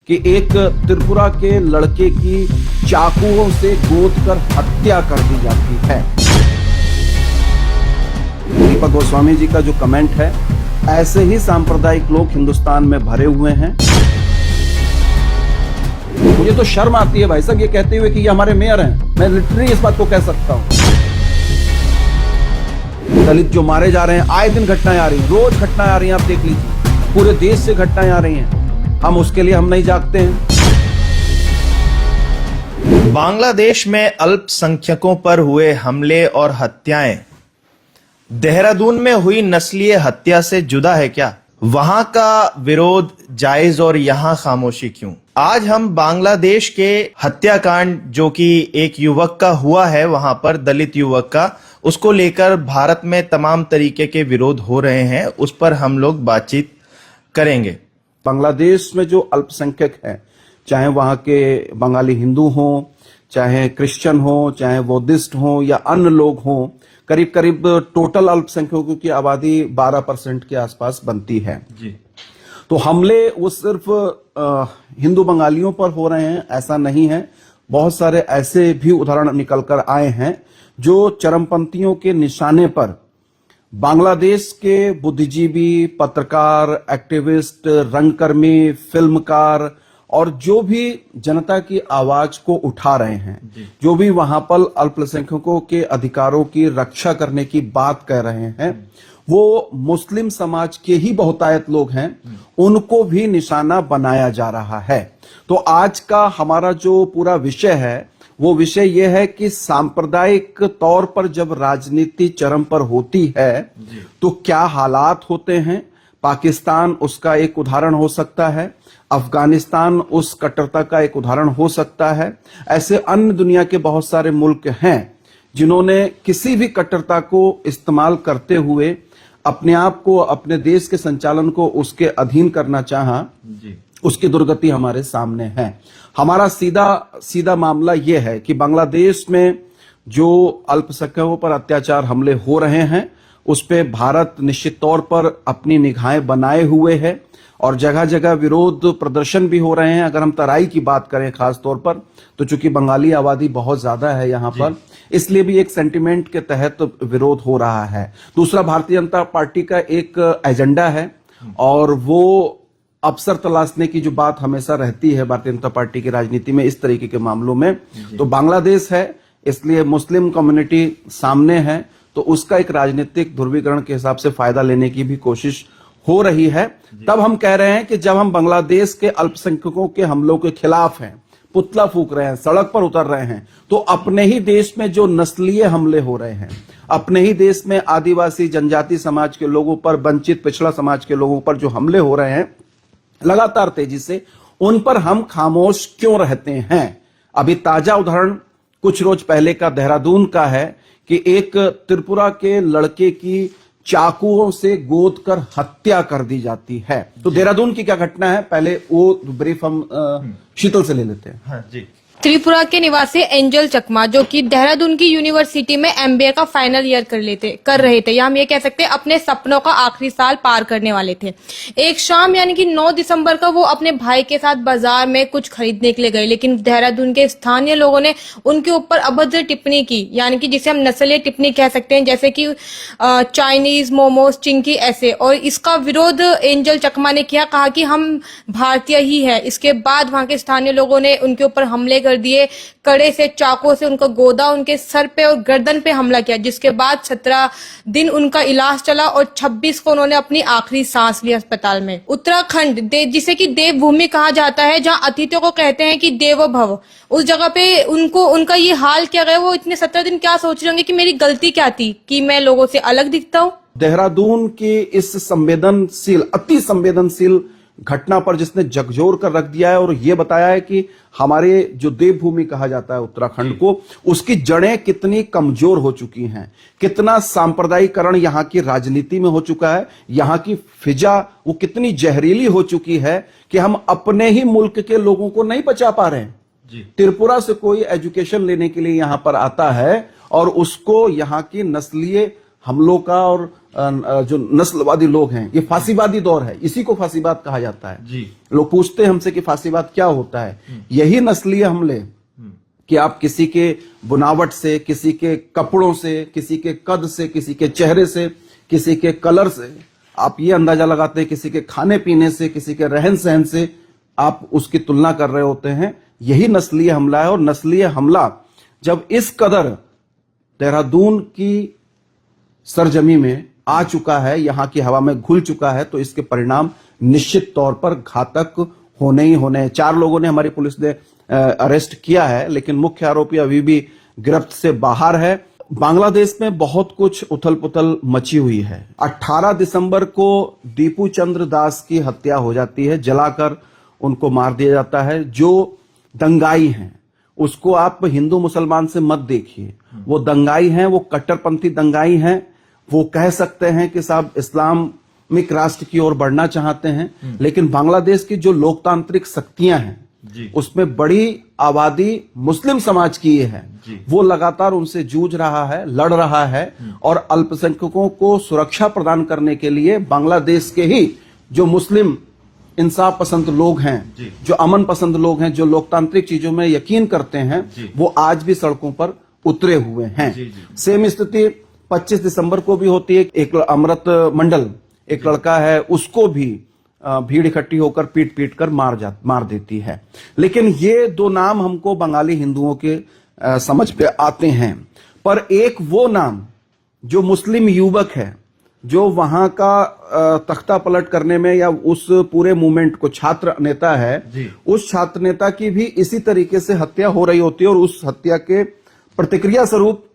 कि एक त्रिपुरा के लड़के की चाकुओं से गोद कर हत्या कर दी जाती है। दीपक गोस्वामी जी का जो कमेंट है, ऐसे ही सांप्रदायिक लोग हिंदुस्तान में भरे हुए हैं। मुझे तो शर्म आती है भाई साहब ये कहते हुए कि ये हमारे मेयर हैं। मैं लिटरली इस बात को कह सकता हूं। दलित जो मारे जा रहे हैं, आए दिन घटनाएं आ रही हैं, रोज घटनाएं आ रही हैं, आप देख लीजिए, पूरे देश से घटनाएं आ रही हैं। हम उसके लिए हम नहीं जागते हैं। बांग्लादेश में अल्पसंख्यकों पर हुए हमले और हत्याएं देहरादून में हुई नस्लीय हत्या से जुदा है क्या? वहां का विरोध जायज और यहां खामोशी क्यों? आज हम बांग्लादेश के हत्याकांड जो कि एक युवक का हुआ है, वहां पर दलित युवक का, उसको लेकर भारत में तमाम तरीके के विरोध हो रहे हैं, उस पर हम लोग बातचीत करेंगे। बांग्लादेश में जो अल्पसंख्यक हैं, चाहे वहां के बंगाली हिंदू हों, चाहे क्रिश्चियन हों, चाहे बौद्धिस्ट हों या अन्य लोग हों, करीब करीब टोटल अल्पसंख्यकों की आबादी 12% के आसपास बनती है जी। तो हमले वो सिर्फ हिंदू बंगालियों पर हो रहे हैं ऐसा नहीं है। बहुत सारे ऐसे भी उदाहरण निकलकर आए हैं जो चरमपंथियों के निशाने पर बांग्लादेश के बुद्धिजीवी, पत्रकार, एक्टिविस्ट, रंगकर्मी, फिल्मकार और जो भी जनता की आवाज को उठा रहे हैं, जो भी वहां पर अल्पसंख्यकों के अधिकारों की रक्षा करने की बात कह रहे हैं, वो मुस्लिम समाज के ही बहुतायत लोग हैं, उनको भी निशाना बनाया जा रहा है। तो आज का हमारा जो पूरा विषय है, वो विषय यह है कि सांप्रदायिक तौर पर जब राजनीति चरम पर होती है तो क्या हालात होते हैं। पाकिस्तान उसका एक उदाहरण हो सकता है, अफगानिस्तान उस कट्टरता का एक उदाहरण हो सकता है। ऐसे अन्य दुनिया के बहुत सारे मुल्क हैं जिन्होंने किसी भी कट्टरता को इस्तेमाल करते हुए अपने आप को, अपने देश के संचालन को उसके अधीन करना चाहा, उसकी दुर्गति हमारे सामने है। हमारा सीधा मामला यह है कि बांग्लादेश में जो अल्पसंख्यकों पर अत्याचार हमले हो रहे हैं, उस पे भारत निश्चित तौर पर अपनी निगाहें बनाए हुए है और जगह जगह विरोध प्रदर्शन भी हो रहे हैं। अगर हम तराई की बात करें खास तौर पर, तो चूंकि बंगाली आबादी बहुत ज्यादा है यहाँ पर, इसलिए भी एक सेंटिमेंट के तहत विरोध हो रहा है। दूसरा, भारतीय जनता पार्टी का एक एजेंडा है और वो अवसर तलाशने की जो बात हमेशा रहती है भारतीय जनता पार्टी की राजनीति में इस तरीके के मामलों में। तो बांग्लादेश है, इसलिए मुस्लिम कम्युनिटी सामने है, तो उसका एक राजनीतिक ध्रुवीकरण के हिसाब से फायदा लेने की भी कोशिश हो रही है। तब हम कह रहे हैं कि जब हम बांग्लादेश के अल्पसंख्यकों के हमलों के खिलाफ हैं, पुतला फूंक रहे हैं, सड़क पर उतर रहे हैं, तो अपने ही देश में जो नस्लीय हमले हो रहे हैं, अपने ही देश में आदिवासी जनजाति समाज के लोगों पर, वंचित पिछड़ा समाज के लोगों पर जो हमले हो रहे हैं लगातार तेजी से, उन पर हम खामोश क्यों रहते हैं। अभी ताजा उदाहरण कुछ रोज पहले का देहरादून का है कि एक त्रिपुरा के लड़के की चाकुओं से गोद कर हत्या कर दी जाती है। तो देहरादून की क्या घटना है, पहले वो ब्रीफ हम शीतल से ले लेते हैं। हाँ जी। त्रिपुरा के निवासी एंजल चकमा, जो कि देहरादून की यूनिवर्सिटी में एमबीए का फाइनल ईयर कर रहे थे, या हम ये कह सकते हैं अपने सपनों का आखिरी साल पार करने वाले थे। एक शाम यानी कि 9 दिसंबर का वो अपने भाई के साथ बाजार में कुछ खरीदने के लिए गए, लेकिन देहरादून के स्थानीय लोगों ने उनके ऊपर अभद्र टिप्पणी की, यानी कि जिसे हम नस्लीय टिप्पणी कह सकते हैं, जैसे कि चाइनीज, मोमोज, चिंकी ऐसे। और इसका विरोध एंजल चकमा ने किया, कहा कि हम भारतीय ही है। इसके बाद वहां के स्थानीय लोगों ने उनके ऊपर हमले कर दिए, कड़े से चाकू से उनको गोदा, उनके सर पे और गर्दन पे हमला किया, जिसके बाद 17 दिन उनका इलाज चला और 26 को उन्होंने अपनी आखिरी सांस ली अस्पताल में। उत्तराखंड जिसे कि देवभूमि कहा जाता है, जहां अतिथियों को कहते हैं कि देवो भव, उस जगह पे उनका ये हाल क्या गया। वो इतने 17 दिन क्या सोच रहे होंगे कि मेरी गलती क्या थी कि मैं लोगों से अलग दिखता हूँ। देहरादून की इस संवेदनशील, अति संवेदनशील घटना पर जिसने झकझोर कर रख दिया है और यह बताया है कि हमारे जो देवभूमि कहा जाता है उत्तराखंड को, उसकी जड़ें कितनी कमजोर हो चुकी हैं, कितना सांप्रदायिकरण यहाँ की राजनीति में हो चुका है, यहाँ की फिजा वो कितनी जहरीली हो चुकी है कि हम अपने ही मुल्क के लोगों को नहीं बचा पा रहे हैं। त्रिपुरा से कोई एजुकेशन लेने के लिए यहां पर आता है और उसको यहाँ की नस्लीय हमलों का और जो नस्लवादी लोग हैं, ये फांसीवादी दौर है, इसी को फांसीवाद कहा जाता है। जी। लोग पूछते हैं हमसे कि फांसीवाद क्या होता है। यही नस्लीय हमले कि आप किसी के बुनावट से, किसी के कपड़ों से, किसी के कद से, किसी के चेहरे से, किसी के कलर से आप ये अंदाजा लगाते हैं, किसी के खाने पीने से, किसी के रहन सहन से आप उसकी तुलना कर रहे होते हैं। यही नस्लीय हमला है। और नस्लीय हमला जब इस कदर देहरादून की सरजमी में आ चुका है, यहां की हवा में घुल चुका है, तो इसके परिणाम निश्चित तौर पर घातक होने ही होने हैं। 4 लोगों ने हमारी पुलिस ने अरेस्ट किया है, लेकिन मुख्य आरोपी अभी भी गिरफ्त से बाहर है। बांग्लादेश में बहुत कुछ उथल पुथल मची हुई है। 18 दिसंबर को दीपू चंद्र दास की हत्या हो जाती है, जलाकर उनको मार दिया जाता है। जो दंगाई हैं उसको आप हिंदू मुसलमान से मत देखिए, वो दंगाई हैं, वो कट्टरपंथी दंगाई हैं। वो कह सकते हैं कि साहब इस्लामिक राष्ट्र की ओर बढ़ना चाहते हैं, लेकिन बांग्लादेश की जो लोकतांत्रिक शक्तियां हैं उसमें बड़ी आबादी मुस्लिम समाज की है। वो लगातार उनसे जूझ रहा है, लड़ रहा है, और अल्पसंख्यकों को सुरक्षा प्रदान करने के लिए बांग्लादेश के ही जो मुस्लिम इंसाफ पसंद लोग हैं, जो अमन पसंद लोग हैं, जो लोकतांत्रिक चीजों में यकीन करते हैं, वो आज भी सड़कों पर उतरे हुए हैं। सेम स्थिति 25 दिसंबर को भी होती है। एक अमृत मंडल एक लड़का है, उसको भी भीड़ इकट्ठी होकर पीट पीट कर मार देती है। लेकिन ये 2 नाम हमको बंगाली हिंदुओं के समझ पे आते हैं। पर एक वो नाम जो मुस्लिम युवक है, जो वहां का तख्ता पलट करने में या उस पूरे मूवमेंट को छात्र नेता है, उस छात्र नेता की भी इसी तरीके से हत्या हो रही होती है। और उस हत्या के प्रतिक्रिया स्वरूप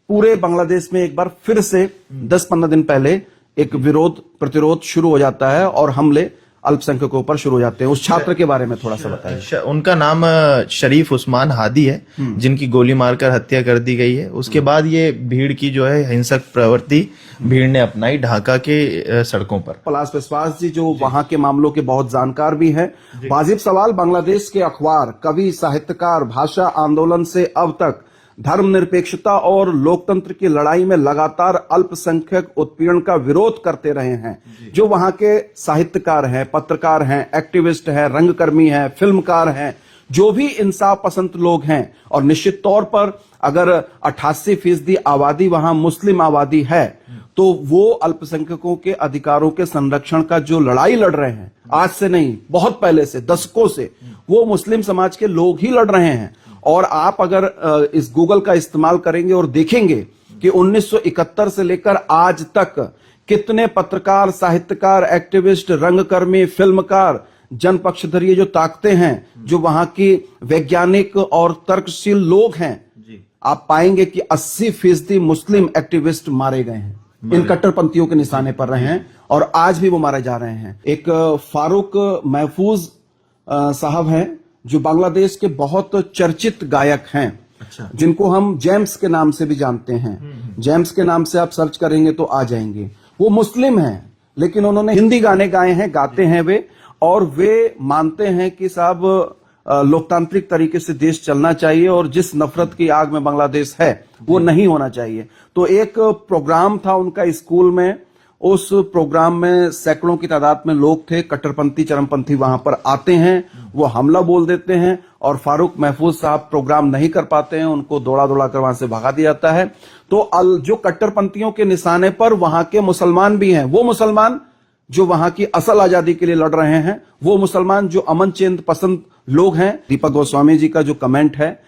पूरे बांग्लादेश में एक बार फिर से 10-15 दिन पहले एक विरोध प्रतिरोध शुरू हो जाता है और हमले अल्पसंख्यकों पर शुरू हो जाते हैं। उस छात्र के बारे में थोड़ा सा बताइए। उनका नाम शरीफ उस्मान हादी है, जिनकी गोली मारकर हत्या कर दी गई है। उसके बाद ये भीड़ की जो है हिंसक प्रवृत्ति भीड़ ने अपनाई ढाका के सड़कों पर। पलाश विश्वास जी जो वहां के मामलों के बहुत जानकार भी हैं। वाजिब सवाल, बांग्लादेश के अखबार, कवि, साहित्यकार भाषा आंदोलन से अब तक धर्मनिरपेक्षता और लोकतंत्र की लड़ाई में लगातार अल्पसंख्यक उत्पीड़न का विरोध करते रहे हैं। जो वहां के साहित्यकार हैं, पत्रकार हैं, एक्टिविस्ट हैं, रंगकर्मी हैं, फिल्मकार हैं, जो भी इंसाफ पसंद लोग हैं, और निश्चित तौर पर अगर 88% आबादी वहां मुस्लिम आबादी है, तो वो अल्पसंख्यकों के अधिकारों के संरक्षण का जो लड़ाई लड़ रहे हैं, आज से नहीं, बहुत पहले से, दशकों से, वो मुस्लिम समाज के लोग ही लड़ रहे हैं। और आप अगर इस गूगल का इस्तेमाल करेंगे और देखेंगे कि 1971 से लेकर आज तक कितने पत्रकार, साहित्यकार, एक्टिविस्ट, रंगकर्मी, फिल्मकार, जनपक्षधरी जो ताकतें हैं, जो वहां की वैज्ञानिक और तर्कशील लोग हैं, आप पाएंगे कि 80% मुस्लिम एक्टिविस्ट मारे गए हैं, इन कट्टरपंथियों के निशाने पर रहे हैं, और आज भी वो मारे जा रहे हैं। एक फारूक महफूज साहब हैं, जो बांग्लादेश के बहुत चर्चित गायक हैं। अच्छा। जिनको हम जेम्स के नाम से भी जानते हैं। जेम्स के नाम से आप सर्च करेंगे तो आ जाएंगे। वो मुस्लिम हैं, लेकिन उन्होंने हिंदी गाने गाए हैं, गाते हैं वे, और वे मानते हैं कि साहब लोकतांत्रिक तरीके से देश चलना चाहिए, और जिस नफरत की आग में बांग्लादेश है वो नहीं होना चाहिए। तो एक प्रोग्राम था उनका स्कूल में, उस प्रोग्राम में सैकड़ों की तादाद में लोग थे, कट्टरपंथी, चरमपंथी वहां पर आते हैं, वो हमला बोल देते हैं, और फारूक महफूज साहब प्रोग्राम नहीं कर पाते हैं, उनको दौड़ा दौड़ा कर वहां से भगा दिया जाता है। तो जो कट्टरपंथियों के निशाने पर वहां के मुसलमान भी हैं, वो मुसलमान जो वहां की असल आजादी के लिए लड़ रहे हैं, वो मुसलमान जो अमन चेंद पसंद लोग हैं। दीपक गोस्वामी जी का जो कमेंट है,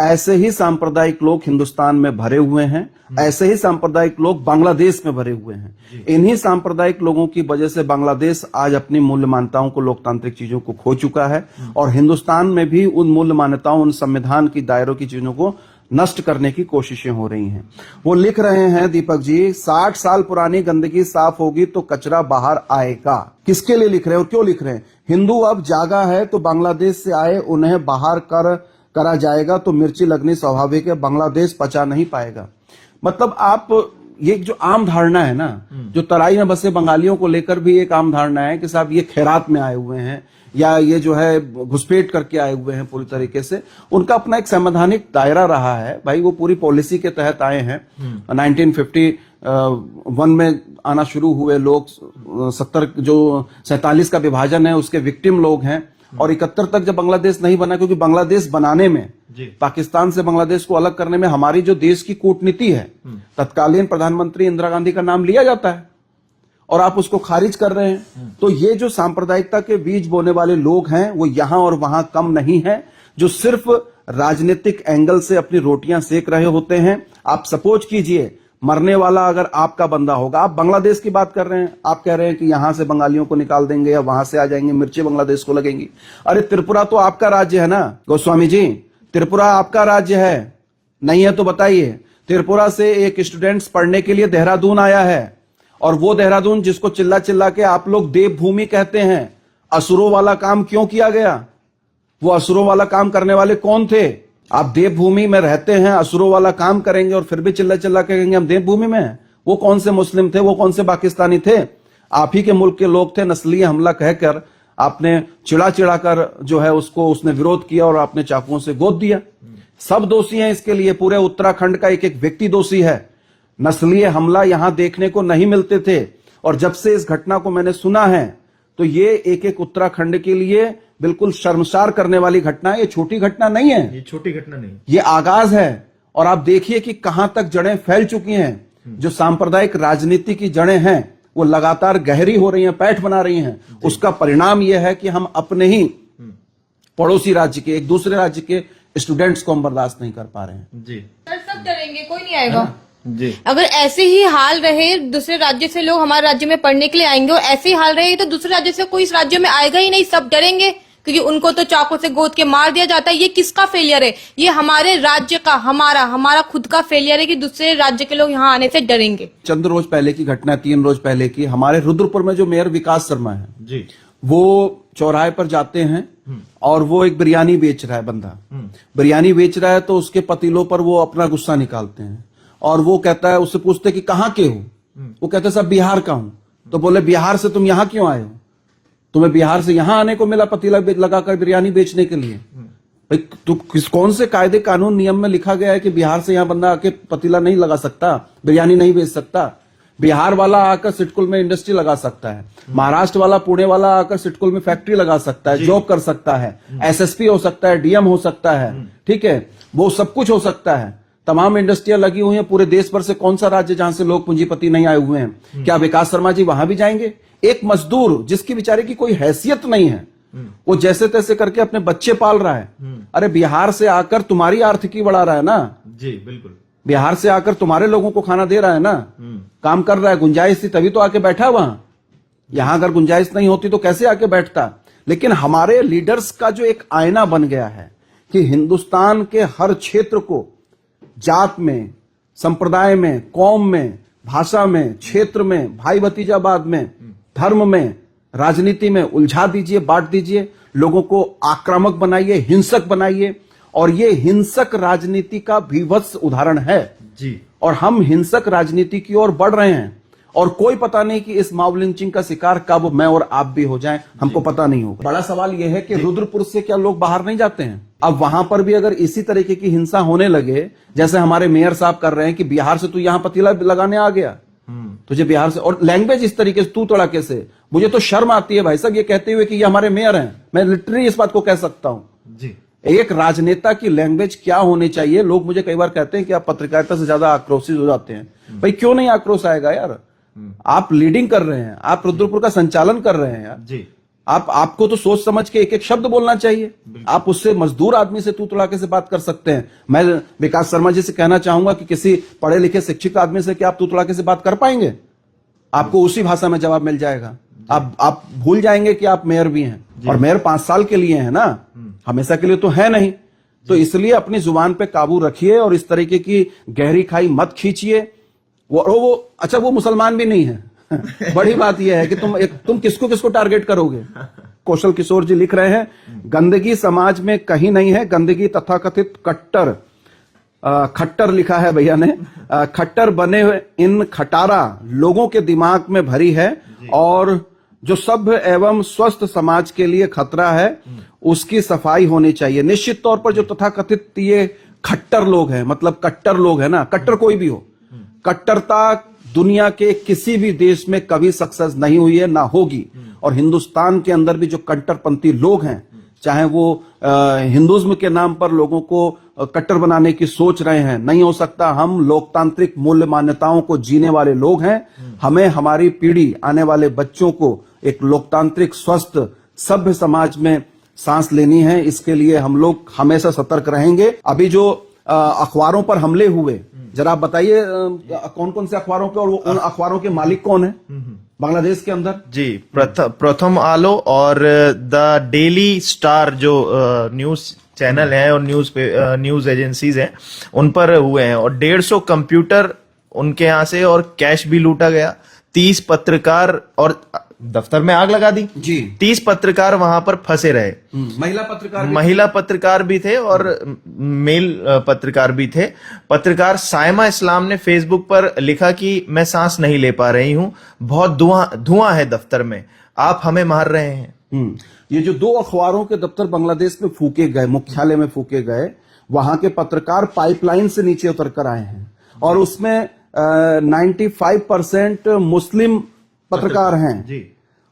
ऐसे ही सांप्रदायिक लोग हिंदुस्तान में भरे हुए हैं, ऐसे ही सांप्रदायिक लोग बांग्लादेश में भरे हुए हैं। इन्हीं सांप्रदायिक लोगों की वजह से बांग्लादेश आज अपनी मूल्य मान्यताओं को, लोकतांत्रिक चीजों को खो चुका है, और हिंदुस्तान में भी उन मूल्य मान्यताओं, उन संविधान की दायरों की चीजों को नष्ट करने की कोशिशें हो रही हैं। वो लिख रहे हैं दीपक जी, 60 साल पुरानी गंदगी साफ होगी तो कचरा बाहर आएगा। किसके लिए लिख रहे हैं और क्यों लिख रहे हैं? हिंदू अब जागा है तो बांग्लादेश से आए उन्हें बाहर करा जाएगा तो मिर्ची लगनी स्वाभाविक है, बांग्लादेश पचा नहीं पाएगा। मतलब आप, ये जो आम धारणा है ना, जो तराई में बसे बंगालियों को लेकर भी एक आम धारणा है कि साहब ये खैरात में आए हुए हैं, या ये जो है घुसपैठ करके आए हुए हैं पूरी तरीके से। उनका अपना एक संवैधानिक दायरा रहा है भाई, वो पूरी पॉलिसी के तहत आए हैं। 1950 वन में आना शुरू हुए लोग, 47 का विभाजन है उसके विक्टिम लोग हैं, और 71 तक जब बांग्लादेश नहीं बना, क्योंकि बांग्लादेश बनाने में, पाकिस्तान से बांग्लादेश को अलग करने में हमारी जो देश की कूटनीति है, तत्कालीन प्रधानमंत्री इंदिरा गांधी का नाम लिया जाता है और आप उसको खारिज कर रहे हैं। तो ये जो सांप्रदायिकता के बीज बोने वाले लोग हैं वो यहां और वहां कम नहीं है, जो सिर्फ राजनीतिक एंगल से अपनी रोटियां सेक रहे होते हैं। आप सपोज कीजिए, मरने वाला अगर आपका बंदा होगा, आप बांग्लादेश की बात कर रहे हैं, आप कह रहे हैं कि यहां से बंगालियों को निकाल देंगे या वहां से आ जाएंगे, मिर्ची बांग्लादेश को लगेंगी। अरे त्रिपुरा तो आपका राज्य है ना गोस्वामी जी, त्रिपुरा आपका राज्य है, नहीं है तो बताइए। त्रिपुरा से एक स्टूडेंट्स पढ़ने के लिए देहरादून आया है, और वो देहरादून जिसको चिल्ला चिल्ला के आप लोग देवभूमि कहते हैं, असुरों वाला काम क्यों किया गया? वो असुरों वाला काम करने वाले कौन थे? आप देवभूमि में रहते हैं, असुरों वाला काम करेंगे और फिर भी चिल्ला चिल्ला के कहेंगे हम देवभूमि में हैं। वो कौन से मुस्लिम थे, वो कौन से पाकिस्तानी थे? आप ही के मुल्क के लोग थे। नस्लीय हमला कहकर आपने चिड़ा चिड़ा कर जो है उसको, उसने विरोध किया और आपने चाकुओं से गोद दिया। सब दोषी हैं इसके लिए, पूरे उत्तराखंड का एक एक व्यक्ति दोषी है। नस्लीय हमला यहां देखने को नहीं मिलते थे, और जब से इस घटना को मैंने सुना है तो ये एक एक उत्तराखंड के लिए बिल्कुल शर्मसार करने वाली घटना है। ये छोटी घटना नहीं है, ये छोटी घटना नहीं, ये आगाज है। और आप देखिए कि कहां तक जड़ें फैल चुकी हैं। जो सांप्रदायिक राजनीति की जड़ें हैं वो लगातार गहरी हो रही हैं, पैठ बना रही हैं। उसका परिणाम यह है कि हम अपने ही पड़ोसी राज्य के, एक दूसरे राज्य के स्टूडेंट्स को हम बर्दाश्त नहीं कर पा रहे हैं। जी सर, सब डरेंगे, कोई नहीं आएगा जी। अगर ऐसे ही हाल रहे, दूसरे राज्य से लोग हमारे राज्य में पढ़ने के लिए आएंगे और ऐसे ही हाल रहे तो दूसरे राज्य से कोई इस राज्य में आएगा ही नहीं, सब डरेंगे, क्योंकि उनको तो चाकू से गोद के मार दिया जाता है। ये किसका फेलियर है? ये हमारे राज्य का, हमारा खुद का फेलियर है कि दूसरे राज्य के लोग यहाँ आने से डरेंगे। चंद रोज पहले की घटना, 3 रोज पहले की, हमारे रुद्रपुर में जो मेयर विकास शर्मा है जी, वो चौराहे पर जाते हैं और वो एक बिरयानी बेच रहा है बंदा, बिरयानी बेच रहा है, तो उसके पतीलों पर वो अपना गुस्सा निकालते हैं और वो कहता है, उससे पूछते कि कहाँ के हो? वो कहते सब बिहार का हूं। तो बोले बिहार से तुम यहां क्यों आए हो? तुम्हें बिहार से यहां आने को मिला पतीला लगाकर बिरयानी बेचने के लिए? भाई तू कौन से कायदे कानून नियम में लिखा गया है कि बिहार से यहां बंदा आके पतीला नहीं लगा सकता, बिरयानी नहीं बेच सकता? बिहार वाला आकर सिटकुल में इंडस्ट्री लगा सकता है, महाराष्ट्र वाला, पुणे वाला आकर सिटकुल में फैक्ट्री लगा सकता है, जॉब कर सकता है, एसएसपी हो सकता है, डीएम हो सकता है, ठीक है, वो सब कुछ हो सकता है। तमाम इंडस्ट्रियां लगी हुई हैं पूरे देश भर से। कौन सा राज्य जहां से लोग पूंजीपति नहीं आए हुए हैं? क्या विकास शर्मा जी वहां भी जाएंगे? एक मजदूर जिसकी बेचारे की कोई हैसियत नहीं है, वो जैसे तैसे करके अपने बच्चे पाल रहा है, अरे बिहार से आकर तुम्हारी आर्थिकी बढ़ा रहा है ना जी, बिल्कुल। बिहार से आकर तुम्हारे लोगों को खाना दे रहा है ना, काम कर रहा है, गुंजाइश थी तभी तो आके बैठा वहां। यहां अगर गुंजाइश नहीं होती तो कैसे आके बैठता? लेकिन हमारे लीडर्स का जो एक आईना बन गया है कि हिंदुस्तान के हर क्षेत्र को जात में, संप्रदाय में, कौम में, भाषा में, क्षेत्र में, भाई भतीजावाद में, धर्म में, राजनीति में उलझा दीजिए, बांट दीजिए, लोगों को आक्रामक बनाइए, हिंसक बनाइए। और ये हिंसक राजनीति का भीभत्स उदाहरण है जी। और हम हिंसक राजनीति की ओर बढ़ रहे हैं, और कोई पता नहीं कि इस मॉब लिंचिंग का शिकार कब मैं और आप भी हो जाएं, हमको पता नहीं होगा। बड़ा सवाल यह है कि रुद्रपुर से क्या लोग बाहर नहीं जाते हैं? अब वहां पर भी अगर इसी तरीके की हिंसा होने लगे, जैसे हमारे मेयर साहब कर रहे हैं कि बिहार से तू यहां पतीला लगाने आ गया, तुझे बिहार से, और लैंग्वेज इस तरीके से, तू तड़ाके से, मुझे तो शर्म आती है भाई साहब ये कहते हुए कि ये हमारे मेयर हैं। मैं लिटरली इस बात को कह सकता हूं जी। एक राजनेता की लैंग्वेज क्या होनी चाहिए। लोग मुझे कई बार कहते हैं कि आप पत्रकारिता से ज्यादा आक्रोशित हो जाते हैं। भाई क्यों नहीं आक्रोश आएगा यार? आप लीडिंग कर रहे हैं, आप रुद्रपुर का संचालन कर रहे हैं यार जी। आपको तो सोच समझ के एक एक शब्द बोलना चाहिए। आप उससे मजदूर आदमी से तू तड़ाके से बात कर सकते हैं। मैं विकास शर्मा जी से कहना चाहूंगा कि किसी पढ़े लिखे शिक्षित आदमी से क्या आप तू तड़ाके से बात कर पाएंगे? आपको उसी भाषा में जवाब मिल जाएगा। आप भूल जाएंगे कि आप मेयर भी हैं, और मेयर 5 साल के लिए है ना, हमेशा के लिए तो है नहीं। तो इसलिए अपनी जुबान पे काबू रखिए और इस तरीके की गहरी खाई मत खींचिए। वो अच्छा, वो मुसलमान भी नहीं है। बड़ी बात यह है कि तुम किसको किसको टारगेट करोगे। कौशल किशोर जी लिख रहे हैं, गंदगी समाज में कहीं नहीं है, गंदगी तथाकथित खट्टर लिखा है भैया ने, खट्टर बने हुए इन खटारा लोगों के दिमाग में भरी है, और जो सभ्य एवं स्वस्थ समाज के लिए खतरा है उसकी सफाई होनी चाहिए। निश्चित तौर पर जो तथाकथित ये खट्टर लोग हैं, मतलब कट्टर लोग हैं ना, कट्टर कोई भी हो, कट्टरता दुनिया के किसी भी देश में कभी सक्सेस नहीं हुई है, ना होगी। और हिंदुस्तान के अंदर भी जो कट्टरपंथी लोग हैं, चाहे वो हिंदुज्म के नाम पर लोगों को कट्टर बनाने की सोच रहे हैं, नहीं हो सकता। हम लोकतांत्रिक मूल्य मान्यताओं को जीने वाले लोग हैं। हमें हमारी पीढ़ी, आने वाले बच्चों को एक लोकतांत्रिक स्वस्थ सभ्य समाज में सांस लेनी है। इसके लिए हम लोग हमेशा सतर्क रहेंगे। अभी जो अखबारों पर हमले हुए, जरा आप बताइए कौन कौन से अखबारों पे, और वो उन अखबारों के मालिक कौन है बांग्लादेश के अंदर? जी, प्रथम आलो और द डेली स्टार जो न्यूज चैनल है और न्यूज एजेंसीज हैं, उन पर हुए हैं। और 150 कंप्यूटर उनके यहाँ से और कैश भी लूटा गया। 30 पत्रकार, और दफ्तर में आग लगा दी जी। 30 पत्रकार वहां पर फंसे रहे। महिला पत्रकार भी थे और मेल पत्रकार भी थे। पत्रकार साइमा इस्लाम ने फेसबुक पर लिखा कि मैं सांस नहीं ले पा रही हूं, बहुत धुआं है दफ्तर में, आप हमें मार रहे हैं। ये जो 2 अखबारों के दफ्तर बांग्लादेश में फूके गए, मुख्यालय में फूके गए, वहां के पत्रकार पाइपलाइन से नीचे उतर कर आए हैं। और उसमें 95% मुस्लिम पत्रकार हैं जी।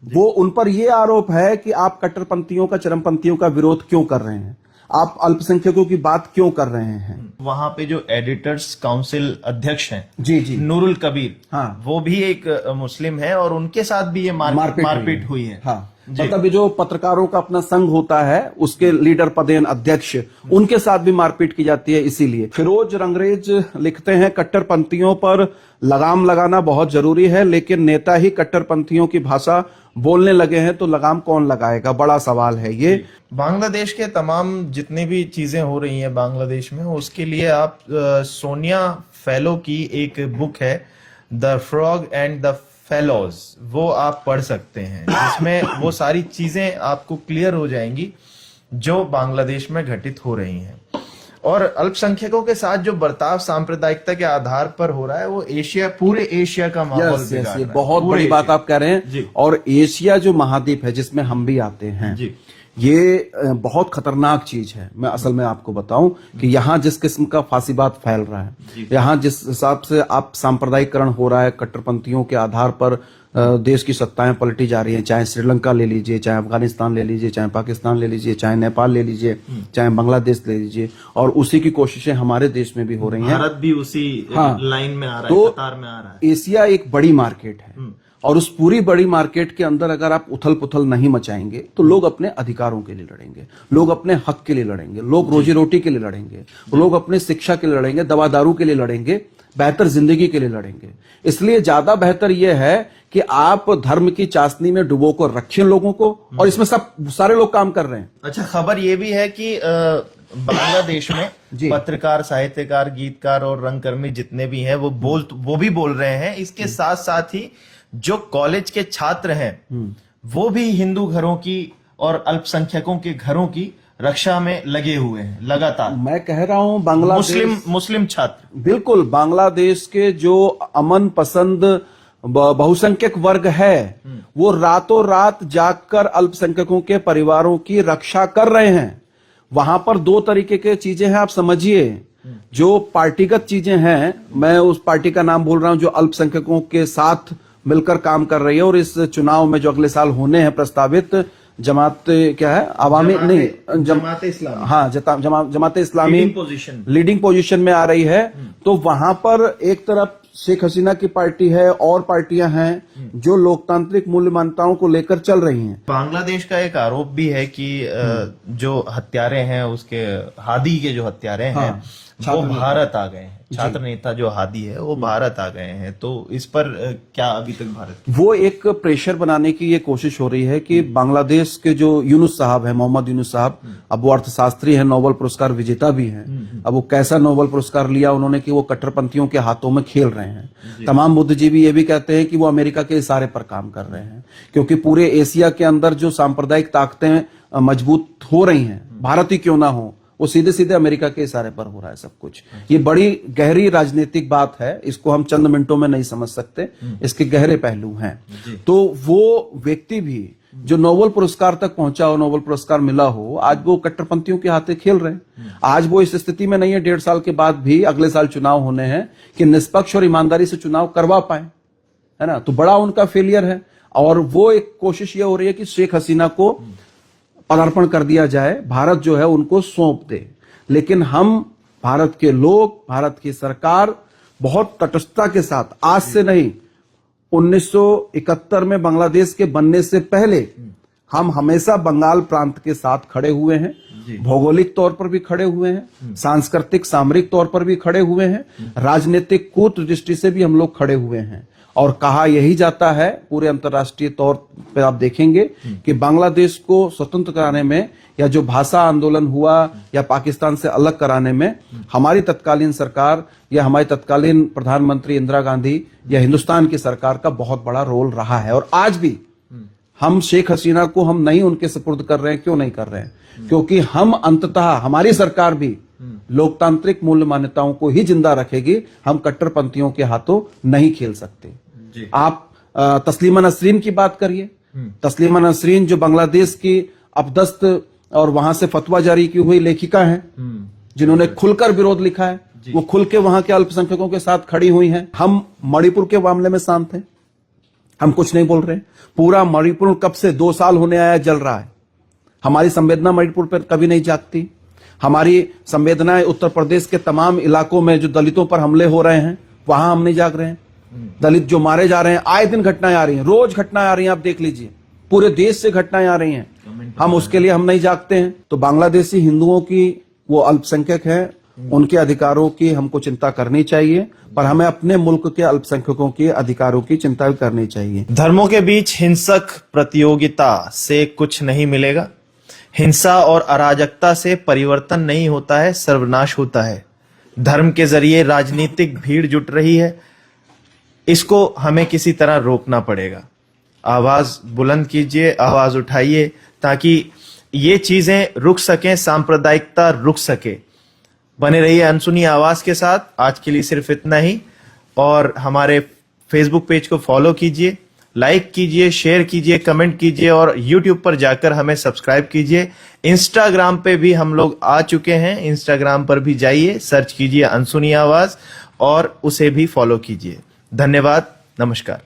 वो, उन पर यह आरोप है कि आप कट्टरपंथियों का, चरमपंथियों का विरोध क्यों कर रहे हैं, आप अल्पसंख्यकों की बात क्यों कर रहे हैं। वहां पे जो एडिटर्स काउंसिल अध्यक्ष हैं जी जी, नूरुल कबीर, हाँ, वो भी एक मुस्लिम है और उनके साथ भी ये मारपीट हुई है। हाँ, मतलब ये जो पत्रकारों का अपना संघ होता है, उसके लीडर पदेन अध्यक्ष, उनके साथ भी मारपीट की जाती है। इसीलिए फिरोज रंगरेज लिखते हैं, कट्टरपंथियों पर लगाम लगाना बहुत जरूरी है, लेकिन नेता ही कट्टरपंथियों की भाषा बोलने लगे हैं तो लगाम कौन लगाएगा, बड़ा सवाल है ये। बांग्लादेश के तमाम जितनी भी चीजें हो रही हैं बांग्लादेश में, उसके लिए आप सोनिया फेलो की एक बुक है, the frog and the fellows, वो आप पढ़ सकते हैं, जिसमें वो सारी चीजें आपको क्लियर हो जाएंगी जो बांग्लादेश में घटित हो रही हैं। और अल्पसंख्यकों के साथ जो बर्ताव सांप्रदायिकता के आधार पर हो रहा है, वो पूरे एशिया का माहौल बिगाड़ रहा है। बहुत बड़ी बात आप कह रहे हैं। और एशिया जो महाद्वीप है, जिसमें हम भी आते हैं जी, ये बहुत खतरनाक चीज है। मैं असल में आपको बताऊं कि यहाँ जिस किस्म का फांसीवाद फैल रहा है, यहाँ जिस हिसाब से आप सांप्रदायिकरण हो रहा है, कट्टरपंथियों के आधार पर देश की सत्ताएं पलटी जा रही हैं, चाहे श्रीलंका ले लीजिए, चाहे अफगानिस्तान ले लीजिए, चाहे पाकिस्तान ले लीजिए, चाहे नेपाल ले लीजिए, चाहे बांग्लादेश ले लीजिए, और उसी की कोशिशें हमारे देश में भी हो रही हैं। भारत भी उसी लाइन में आ रहा है, कतार में आ रहा है। एशिया एक बड़ी मार्केट है, और उस पूरी बड़ी मार्केट के अंदर अगर आप उथल पुथल नहीं मचाएंगे तो लोग अपने अधिकारों के लिए लड़ेंगे, लोग अपने हक के लिए लड़ेंगे, लोग रोजी रोटी के लिए लड़ेंगे, लोग अपने शिक्षा के लिए लड़ेंगे, दवा दारू के लिए लड़ेंगे, बेहतर जिंदगी के लिए लड़ेंगे। इसलिए ज्यादा बेहतर यह है कि आप धर्म की चाशनी में डुबो कर रखें लोगों को, और इसमें सब सारे लोग काम कर रहे हैं। अच्छा, खबर यह भी है कि बांग्लादेश में पत्रकार, साहित्यकार, गीतकार और रंगकर्मी जितने भी हैं वो भी बोल रहे हैं। इसके साथ साथ ही जो कॉलेज के छात्र हैं वो भी हिंदू घरों की और अल्पसंख्यकों के घरों की रक्षा में लगे हुए हैं लगातार। मैं कह रहा हूं बांग्लादेश मुस्लिम छात्र, बिल्कुल बांग्लादेश के जो अमन पसंद बहुसंख्यक वर्ग है, वो रातों रात जागकर अल्पसंख्यकों के परिवारों की रक्षा कर रहे हैं। वहां पर 2 तरीके के चीजें हैं, आप समझिए। जो पार्टीगत चीजें हैं, मैं उस पार्टी का नाम बोल रहा हूं जो अल्पसंख्यकों के साथ मिलकर काम कर रही है, और इस चुनाव में जो अगले साल होने हैं प्रस्तावित, जमात क्या है, अवामी नहीं, जमात इस्लामी, हाँ, जमात इस्लामी लीडिंग पोजीशन में आ रही है। तो वहां पर एक तरफ शेख हसीना की पार्टी है और पार्टियां हैं जो लोकतांत्रिक मूल्य मान्यताओं को लेकर चल रही हैं। बांग्लादेश का एक आरोप भी है कि जो हत्यारे हैं, उसके हादी के जो हत्यारे हैं, वो भारत आ गए हैं। छात्र नेता जो हादी है वो भारत आ गए हैं। तो इस पर क्या अभी तक भारत वो एक प्रेशर बनाने की ये कोशिश हो रही है कि बांग्लादेश के जो यूनुस साहब है, मोहम्मद यूनुस साहब, अब वो अर्थशास्त्री हैं, नोबेल पुरस्कार विजेता भी हैं। अब वो कैसा नोबेल पुरस्कार लिया उन्होंने कि वो कट्टरपंथियों के हाथों में खेल रहे हैं। तमाम बुद्धिजीवी ये भी कहते हैं कि वो अमेरिका के इशारे पर काम कर रहे हैं, क्योंकि पूरे एशिया के अंदर जो सांप्रदायिक ताकतें मजबूत हो रही हैं, भारत ही क्यों ना हो, वो सीधे सीधे अमेरिका के इशारे पर हो रहा है सब कुछ। ये बड़ी गहरी राजनीतिक बात है, इसको हम चंद मिनटों में नहीं समझ सकते, इसके गहरे पहलू हैं। तो वो व्यक्ति भी जो नोबेल पुरस्कार तक पहुंचा हो, नोबेल पुरस्कार मिला हो, आज वो कट्टरपंथियों के हाथे खेल रहे हैं। आज वो इस स्थिति में नहीं है 1.5 साल के बाद भी, अगले साल चुनाव होने हैं, कि निष्पक्ष और ईमानदारी से चुनाव करवा पाए, है ना। तो बड़ा उनका फेलियर है। और वो एक कोशिश ये हो रही है कि शेख हसीना को पदार्पण कर दिया जाए, भारत जो है उनको सौंप दे। लेकिन हम भारत के लोग, भारत की सरकार बहुत तटस्थता के साथ, आज से नहीं 1971 में बांग्लादेश के बनने से पहले हम हमेशा बंगाल प्रांत के साथ खड़े हुए हैं। भौगोलिक तौर पर भी खड़े हुए हैं, सांस्कृतिक सामरिक तौर पर भी खड़े हुए हैं, राजनीतिक कूटदृष्टि से भी हम लोग खड़े हुए हैं। और कहा यही जाता है पूरे अंतर्राष्ट्रीय तौर पर, आप देखेंगे कि बांग्लादेश को स्वतंत्र कराने में, या जो भाषा आंदोलन हुआ, या पाकिस्तान से अलग कराने में हमारी तत्कालीन सरकार या हमारी तत्कालीन प्रधानमंत्री इंदिरा गांधी या हिंदुस्तान की सरकार का बहुत बड़ा रोल रहा है। और आज भी हम शेख हसीना को हम नहीं उनके सुपुर्द कर रहे हैं। क्यों नहीं कर रहे हैं? क्योंकि हम अंततः, हमारी सरकार भी लोकतांत्रिक मूल्य मान्यताओं को ही जिंदा रखेगी। हम कट्टरपंथियों के हाथों नहीं खेल सकते। आप तस्लीमा नसरीन की बात करिए। तस्लीमा नसरीन जो बांग्लादेश की अपदस्थ और वहां से फतवा जारी की हुई लेखिका हैं, जिन्होंने खुलकर विरोध लिखा है, वो खुल के वहां के अल्पसंख्यकों के साथ खड़ी हुई हैं। हम मणिपुर के मामले में शांत हैं, हम कुछ नहीं बोल रहे। पूरा मणिपुर कब से 2 साल होने आया जल रहा है। हमारी संवेदना मणिपुर पर कभी नहीं जागती। हमारी संवेदनाएं उत्तर प्रदेश के तमाम इलाकों में जो दलितों पर हमले हो रहे हैं, वहां हम नहीं जाग रहे हैं। दलित जो मारे जा रहे हैं, आए दिन घटनाएं आ रही हैं, रोज घटनाएं आ रही हैं, आप देख लीजिए, पूरे देश से घटनाएं आ रही हैं। हम उसके लिए हम नहीं जागते हैं। तो बांग्लादेशी हिंदुओं की, वो अल्पसंख्यक हैं, उनके अधिकारों की हमको चिंता करनी चाहिए, पर हमें अपने मुल्क के अल्पसंख्यकों के अधिकारों की चिंता भी करनी चाहिए। धर्मों के बीच हिंसक प्रतियोगिता से कुछ नहीं मिलेगा। हिंसा और अराजकता से परिवर्तन नहीं होता है, सर्वनाश होता है। धर्म के जरिए राजनीतिक भीड़ जुट रही है, इसको हमें किसी तरह रोकना पड़ेगा। आवाज बुलंद कीजिए, आवाज उठाइए, ताकि ये चीजें रुक सकें, सांप्रदायिकता रुक सके। बने रहिए अनसुनी आवाज के साथ। आज के लिए सिर्फ इतना ही। और हमारे फेसबुक पेज को फॉलो कीजिए, लाइक कीजिए, शेयर कीजिए, कमेंट कीजिए, और यूट्यूब पर जाकर हमें सब्सक्राइब कीजिए। इंस्टाग्राम पे भी हम लोग आ चुके हैं, इंस्टाग्राम पर भी जाइए, सर्च कीजिए अनसुनी आवाज और उसे भी फॉलो कीजिए। धन्यवाद, नमस्कार।